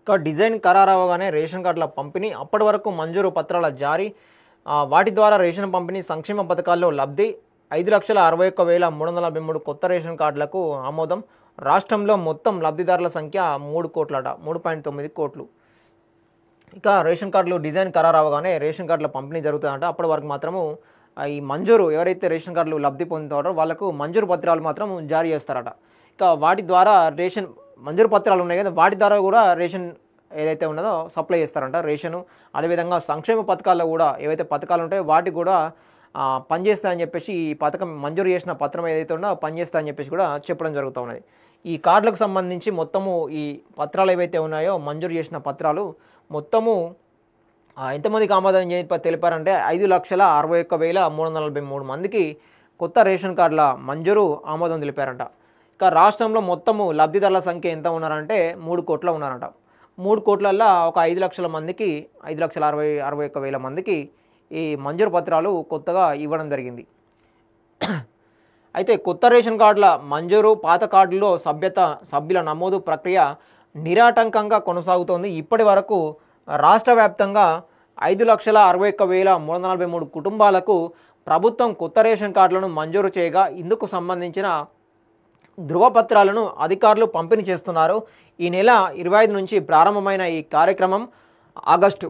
ఇక design ఖరారవగానే ration కార్డుల పంపిణీ, అప్పటి వరకు మంజూరు పత్రాల జారీ, వాటి ద్వారా రేషన్ పంపిణీ, సంక్షేమ పథకాల్లో లబ్ధి. 5,61,343 కొత్త రేషన్ కార్డులకు ఆమోదం. రాష్ట్రంలో మొత్తం లబ్ధిదారుల సంఖ్య 3 కోట్లట, 3.9 కోట్లు. ఇక రేషన్ కార్డులు డిజైన్ ఖరారవగానే రేషన్ కార్డుల పంపిణీ జరుగుతుందంట. అప్పటి వరకు మాత్రము ఈ మంజూరు ఎవరైతే రేషన్ కార్డులు లబ్ధి పొందుతారో వాళ్ళకు మంజూరు పత్రాలు మాత్రం జారీ చేస్తారట. ఇక వాటి ద్వారా రేషన్ మంజూరు పత్రాలు ఉన్నాయి కదా, వాటి ద్వారా కూడా రేషన్ ఏదైతే ఉన్నదో సప్లై చేస్తారంట రేషను. అదేవిధంగా సంక్షేమ పథకాల్లో కూడా ఏవైతే పథకాలు ఉంటాయో వాటికి కూడా పనిచేస్తాయని చెప్పేసి ఈ పథకం మంజూరు చేసిన పత్రం ఏదైతే ఉందో పనిచేస్తాయని చెప్పేసి కూడా చెప్పడం జరుగుతూ ఉన్నది. ఈ కార్డులకు సంబంధించి మొత్తము ఈ పత్రాలు ఏవైతే ఉన్నాయో మంజూరు చేసిన పత్రాలు మొత్తము ఎంతమందికి ఆమోదం తెలిపారంటే 5,61,343 మందికి కొత్త రేషన్ కార్డుల మంజూరు ఆమోదం తెలిపారంట. ఇక రాష్ట్రంలో మొత్తము లబ్ధిదారుల సంఖ్య ఎంత ఉన్నారంటే 3 కోట్ల ఉన్నారంట. 3 కోట్లల్లో ఒక 5 లక్షల మందికి 5,61,000 మందికి ఈ మంజూరు పత్రాలు కొత్తగా ఇవ్వడం జరిగింది. అయితే కొత్త రేషన్ కార్డుల మంజూరు, పాత కార్డుల్లో సభ్యుల నమోదు ప్రక్రియ నిరాటంకంగా కొనసాగుతోంది. ఇప్పటి వరకు రాష్ట్ర వ్యాప్తంగా 5,61,343 కుటుంబాలకు ప్రభుత్వం కొత్త రేషన్ కార్డులను మంజూరు చేయగా ఇందుకు సంబంధించిన ధృవపత్రాలను అధికారులు పంపిణీ చేస్తున్నారు. ఈ నెల 25 నుంచి ప్రారంభమైన ఈ కార్యక్రమం ఆగస్టు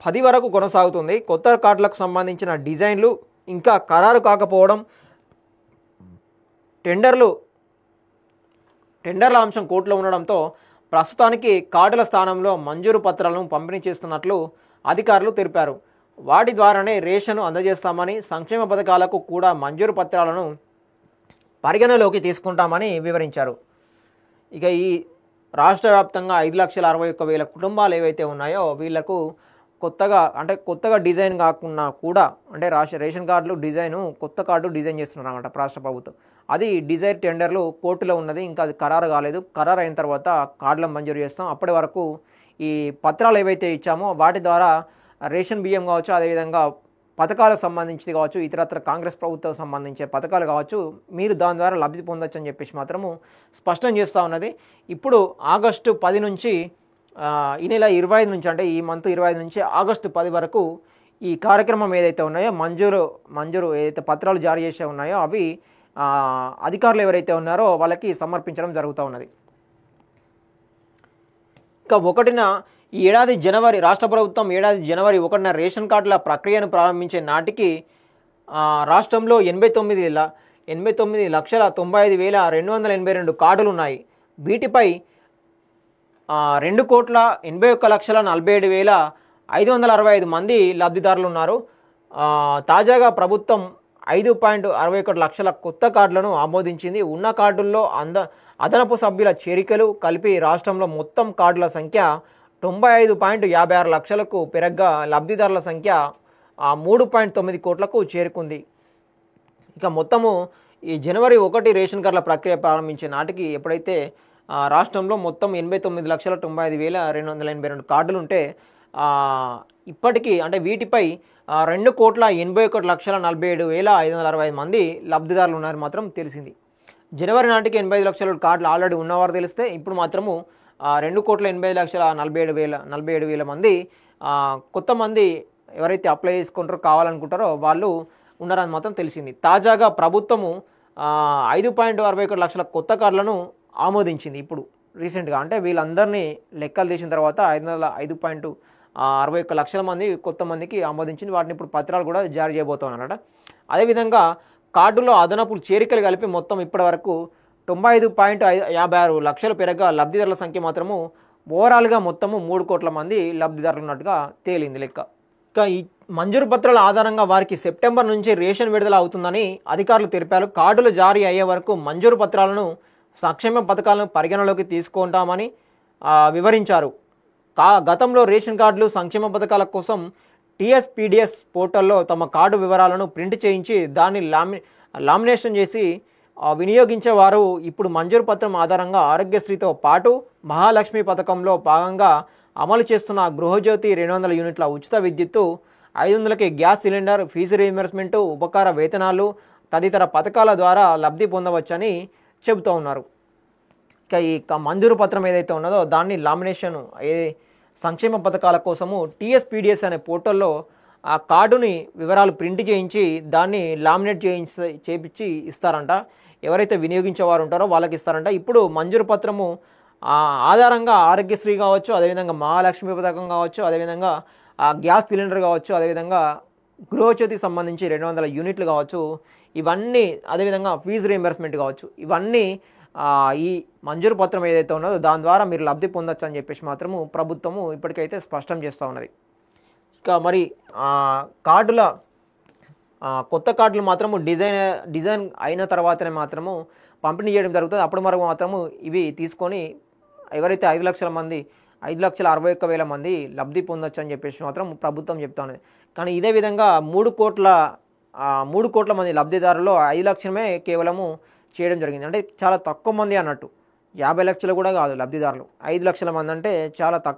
10 వరకు కొనసాగుతుంది. కొత్త కార్డులకు సంబంధించిన డిజైన్లు ఇంకా ఖరారు కాకపోవడం, టెండర్ల అంశం కోర్టులో ఉండడంతో ప్రస్తుతానికి కార్డుల స్థానంలో మంజూరు పత్రాలను పంపిణీ చేస్తున్నట్లు అధికారులు తెలిపారు. వాటి ద్వారానే రేషన్ను అందజేస్తామని, సంక్షేమ పథకాలకు కూడా మంజూరు పత్రాలను పరిగణలోకి తీసుకుంటామని వివరించారు. ఇక ఈ రాష్ట్ర వ్యాప్తంగా 5,61,000 కుటుంబాలు ఏవైతే ఉన్నాయో వీళ్లకు కొత్తగా డిజైన్ కాకుండా కూడా అంటే రేషన్ కార్డులు కొత్త కార్డు డిజైన్ చేస్తున్నారు అన్నమాట రాష్ట్ర ప్రభుత్వం. అది డిజైర్ టెండర్లు కోర్టులో ఉన్నది, ఇంకా అది ఖరారు కాలేదు. ఖరారు అయిన తర్వాత కార్డులను మంజూరు చేస్తాం. అప్పటి వరకు ఈ పత్రాలు ఏవైతే ఇచ్చామో వాటి ద్వారా రేషన్ బియ్యం కావచ్చు, అదేవిధంగా పథకాలకు సంబంధించి కావచ్చు, ఇతరత్ర కాంగ్రెస్ ప్రభుత్వం సంబంధించే పథకాలు కావచ్చు, మీరు దాని ద్వారా లబ్ధి పొందొచ్చు అని చెప్పేసి మాత్రము స్పష్టం చేస్తూ ఉన్నది. ఇప్పుడు ఆగస్టు 10 నుంచి ఈ నెల 25 నుంచి అంటే ఈ మంత్ 25 నుంచి ఆగస్టు 10 వరకు ఈ కార్యక్రమం ఏదైతే ఉన్నాయో మంజూరు ఏదైతే పత్రాలు జారీ చేసే ఉన్నాయో అవి అధికారులు ఎవరైతే ఉన్నారో వాళ్ళకి సమర్పించడం జరుగుతూ ఉన్నది. ఇక ఈ ఏడాది జనవరి రాష్ట్ర ప్రభుత్వం జనవరి 1న రేషన్ కార్డుల ప్రక్రియను ప్రారంభించే నాటికి రాష్ట్రంలో 89,95,282 కార్డులు ఉన్నాయి. వీటిపై 2,81,47,565 మంది లబ్ధిదారులు ఉన్నారు. తాజాగా ప్రభుత్వం 5.61 లక్షల కొత్త కార్డులను ఆమోదించింది. ఉన్న కార్డుల్లో అదనపు సభ్యుల చేరికలు కలిపి రాష్ట్రంలో మొత్తం కార్డుల సంఖ్య 95.56 లక్షలకు పెరగ్గా లబ్ధిదారుల సంఖ్య 3.9 కోట్లకు చేరుకుంది. ఇక మొత్తము ఈ జనవరి 1 రేషన్ కార్డుల ప్రక్రియ ప్రారంభించే నాటికి ఎప్పుడైతే రాష్ట్రంలో మొత్తం 89,95,282 కార్డులు ఉంటే ఇప్పటికీ అంటే వీటిపై 2,81,47,565 మంది లబ్ధిదారులు ఉన్నారని మాత్రం తెలిసింది. జనవరి నాటికి 85 లక్షల కార్డులు ఆల్రెడీ ఉన్నవారు తెలిస్తే ఇప్పుడు మాత్రము 2,80,47,000 మంది కొత్త మంది ఎవరైతే అప్లై చేసుకుంటారో కావాలనుకుంటారో వాళ్ళు ఉన్నారని మాత్రం తెలిసింది. తాజాగా ప్రభుత్వము 5.61 లక్షల కొత్త కార్డులను ఆమోదించింది. ఇప్పుడు రీసెంట్గా అంటే వీళ్ళందరినీ లెక్కలు తీసిన తర్వాత 5.61 లక్షల మంది కొత్త మందికి ఆమోదించింది. వాటిని ఇప్పుడు పత్రాలు కూడా జారీ చేయబోతున్నారట. అదేవిధంగా కార్డులో అదనపు చేరికలు కలిపి మొత్తం ఇప్పటి వరకు 95.56 లక్షలు పెరగ లబ్ధిదారుల సంఖ్య మాత్రము ఓవరాల్గా మొత్తము 3 కోట్ల మంది లబ్ధిదారులు ఉన్నట్టుగా తేలింది లెక్క. ఇక ఈ మంజూరు పత్రాల ఆధారంగా వారికి సెప్టెంబర్ నుంచి రేషన్ విడుదల అవుతుందని అధికారులు తెలిపారు. కార్డులు జారీ అయ్యే వరకు మంజూరు పత్రాలను సంక్షేమ పథకాలను పరిగణలోకి తీసుకుంటామని వివరించారు. గతంలో రేషన్ కార్డులు సంక్షేమ పథకాల కోసం టీఎస్పీడీఎస్ పోర్టల్లో తమ కార్డు వివరాలను ప్రింట్ చేయించి దాన్ని లామినేషన్ చేసి వినియోగించేవారు. ఇప్పుడు మంజూరు పత్రం ఆధారంగా ఆరోగ్యశ్రీతో పాటు మహాలక్ష్మి పథకంలో భాగంగా అమలు చేస్తున్న గృహజ్యోతి 200 యూనిట్ల ఉచిత విద్యుత్తు, 500కి గ్యాస్ సిలిండర్, ఫీజు రీయింబర్స్మెంటు, ఉపకార వేతనాలు తదితర పథకాల ద్వారా లబ్ధి పొందవచ్చని చెబుతూ ఉన్నారు. ఇక ఈ మంజూరు పత్రం ఏదైతే ఉన్నదో దాన్ని లామినేషన్ ఏ సంక్షేమ పథకాల కోసము టీఎస్పీడిఎస్ అనే పోర్టల్లో ఆ కార్డుని వివరాలు ప్రింట్ చేయించి దాన్ని లామినేట్ చేయించి ఇస్తారంట. ఎవరైతే వినియోగించేవారు ఉంటారో వాళ్ళకి ఇస్తారంట. ఇప్పుడు మంజూరు పత్రము ఆధారంగా ఆరోగ్యశ్రీ కావచ్చు, అదేవిధంగా మహాలక్ష్మి పథకం కావచ్చు, అదేవిధంగా గ్యాస్ సిలిండర్ కావచ్చు, అదేవిధంగా గృహజ్యోతికి సంబంధించి 200 యూనిట్లు కావచ్చు, ఇవన్నీ అదేవిధంగా ఫీజు రీయింబర్స్మెంట్ కావచ్చు, ఇవన్నీ ఈ మంజూరు పత్రం ఏదైతే ఉన్నదో దాని ద్వారా మీరు లబ్ధి పొందొచ్చు అని చెప్పేసి మాత్రము ప్రభుత్వము ఇప్పటికైతే స్పష్టం చేస్తూ ఉన్నది. ఇక మరి కార్డుల కొత్త కార్డులు మాత్రము డిజైన్ అయిన తర్వాతనే మాత్రము పంపిణీ చేయడం జరుగుతుంది. అప్పుడు వరకు మాత్రము ఇవి తీసుకొని ఎవరైతే 5,61,000 మంది లబ్ధి పొందొచ్చు అని చెప్పేసి మాత్రం ప్రభుత్వం చెప్తా ఉన్నది. కానీ ఇదే విధంగా 3 కోట్ల మంది లబ్ధిదారుల్లో 5 లక్షలమే కేవలము చేయడం జరిగింది. అంటే చాలా తక్కువ మంది అన్నట్టు, 50 లక్షలు కూడా కాదు లబ్ధిదారులు, 5 లక్షల మంది అంటే చాలా తక్కువ.